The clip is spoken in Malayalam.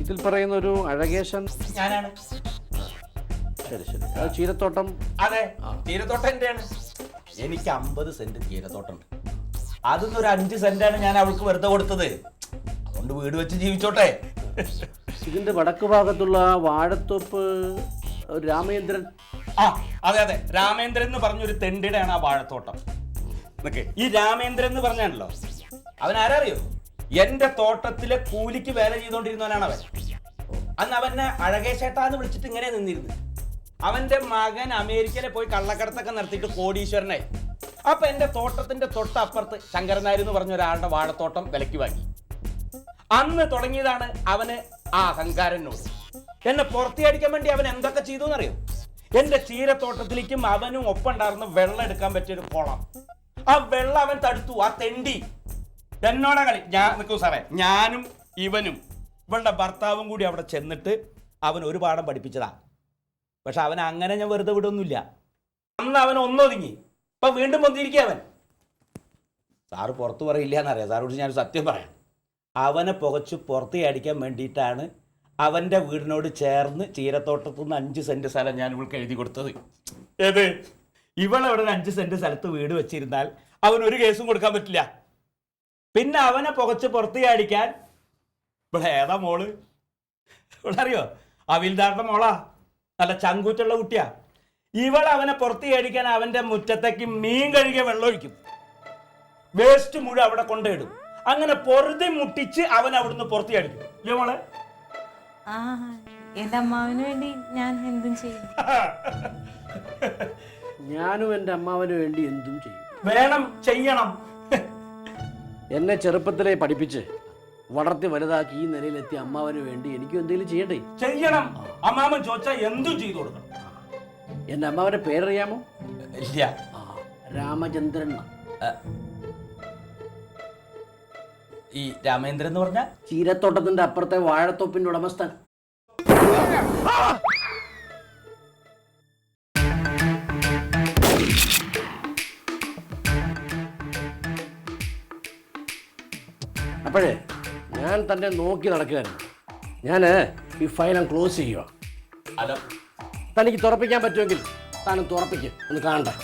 ഇതിൽ പറയുന്ന ഒരു അഴകേശൻ ഞാനാണ്. ശരി ശരി. അത് ചീരത്തോട്ടം. അതെ, ചീരത്തോട്ടം എന്റെയാണ്. എനിക്ക് 50 സെന്റ് ചീരത്തോട്ടമുണ്ട്. അതൊന്നും ഒരു 5 സെന്റാണ് ഞാൻ അവൾക്ക് വെറുതെ കൊടുത്തത്. അതുകൊണ്ട് വീട് വെച്ച് ജീവിച്ചോട്ടെ. ഇതിന്റെ വടക്ക് ഭാഗത്തുള്ള വാഴത്തോപ്പ് രാമേന്ദ്രൻ. ആ അതെ അതെ, രാമേന്ദ്രൻ എന്ന് പറഞ്ഞൊരു തെണ്ടിയുടെയാണ് ആ വാഴത്തോട്ടം. ഈ രാമേന്ദ്രൻ എന്ന് പറഞ്ഞാണല്ലോ, അവൻ ആരറിയോ? എന്റെ തോട്ടത്തിലെ കൂലിക്ക് വേല ചെയ്തോണ്ടിരുന്നവനാണ് അവൻ. അന്ന് അവനെ അഴകേശേട്ടാന്ന് വിളിച്ചിട്ട് ഇങ്ങനെ നിന്നിരുന്നു. അവന്റെ മകൻ അമേരിക്കയിലെ പോയി കള്ളക്കടത്തൊക്കെ നടത്തിയിട്ട് കോടീശ്വരനായി. അപ്പൊ എന്റെ തോട്ടത്തിന്റെ തൊട്ടപ്പുറത്ത് ശങ്കരൻ നായർ എന്ന് പറഞ്ഞ ഒരാളുടെ വാഴത്തോട്ടം വിലക്ക് വാങ്ങി. അന്ന് തുടങ്ങിയതാണ് അവന് ആ അഹങ്കാരനോട്. എന്നെ പുറത്തിയടിക്കാൻ വേണ്ടി അവൻ എന്തൊക്കെ ചെയ്തു എന്നറിയോ? എന്റെ ചീരത്തോട്ടത്തിലേക്കും അവനും ഒപ്പം ഉണ്ടായിരുന്ന വെള്ളം എടുക്കാൻ പറ്റിയൊരു കുളം, ആ വെള്ളം അവൻ തടുത്തു. ആ തെണ്ടി എന്നോടെ കളി. ഞാൻ നിൽക്കൂ സാറേ, ഞാനും ഇവനും ഇവളുടെ ഭർത്താവും കൂടി അവിടെ ചെന്നിട്ട് അവൻ ഒരു പാഠം പഠിപ്പിച്ചതാ. പക്ഷെ അവൻ അങ്ങനെ ഞാൻ വെറുതെ വിടൊന്നുമില്ല. അന്ന് അവൻ ഒന്നൊതുങ്ങി, ഇപ്പൊ വീണ്ടും വന്നിരിക്കുക അവൻ. സാറ് പുറത്ത് പറയില്ല എന്നറിയാം, സാറോട് ഞാൻ സത്യം പറയാം. അവനെ പുകച്ച് പുറത്ത് അടിക്കാൻ വേണ്ടിയിട്ടാണ് അവൻ്റെ വീടിനോട് ചേർന്ന് ചീരത്തോട്ടത്തു നിന്ന് 5 സെന്റ് സ്ഥലം ഞാൻ ഇവൾക്ക് എഴുതി കൊടുത്തത്. ഏത്? ഇവളവിടെ 5 സെന്റ് സ്ഥലത്ത് വീട് വെച്ചിരുന്നാൽ അവനൊരു കേസും കൊടുക്കാൻ പറ്റില്ല. പിന്നെ അവനെ പുകച്ച് പുറത്ത് അടിക്കാൻ ഇവിടെ ഏതാ മോള്? ഇവിടെ അറിയോ? അവിൽദാറിന്റെ മോളാ, നല്ല ചങ്കൂറ്റുള്ള കുട്ടിയാ. ഇവൾ അവനെ പുറത്ത് അടിക്കാൻ അവന്റെ മുറ്റത്തേക്ക് മീൻ കഴുകിയ വെള്ളം ഒഴിക്കും, വേസ്റ്റ് മുഴുവൻ അവിടെ കൊണ്ടിടും. അങ്ങനെ പൊറുതി മുട്ടിച്ച് അവൻ അവിടുന്ന് പുറത്ത് അടിക്കും. ഇല്ലേ മോളെ? എന്റെ അമ്മാവിന് വേണ്ടി ഞാൻ എന്തും ചെയ്യും. ഞാനും എൻ്റെ അമ്മാവന് വേണ്ടി എന്തും ചെയ്യും. വേണം, ചെയ്യണം. എന്നെ ചെറുപ്പത്തിലെ പഠിപ്പിച്ച് വളർത്തി വലുതാക്കി ഈ നിലയിലെത്തിയ അമ്മാവന് വേണ്ടി എനിക്കും എന്തെങ്കിലും ചെയ്യണ്ടേ? ചെയ്യണം. അമ്മാവൻ ചോദിച്ചാൽ എന്തും ചെയ്തു കൊടുക്കണം. എൻ്റെ അമ്മാവന്റെ പേരറിയാമോ? ഇല്ല. രാമചന്ദ്രൻ. ഈ രാമേന്ദ്രൻ എന്ന് പറഞ്ഞ ചീരത്തോട്ടത്തിന്റെ അപ്പുറത്തെ വാഴത്തോപ്പിന്റെ ഉടമസ്ഥൻ. അപ്പോഴേ ഞാൻ തന്നെ നോക്കി നടക്കുകയായിരുന്നു. ഞാൻ ഈ ഫയൽ ക്ലോസ് ചെയ്യുക. അല്ല, തനിക്ക് തുറപ്പിക്കാൻ പറ്റുമെങ്കിൽ താനും തുറപ്പിക്കുക, ഒന്ന് കാണട്ടെ.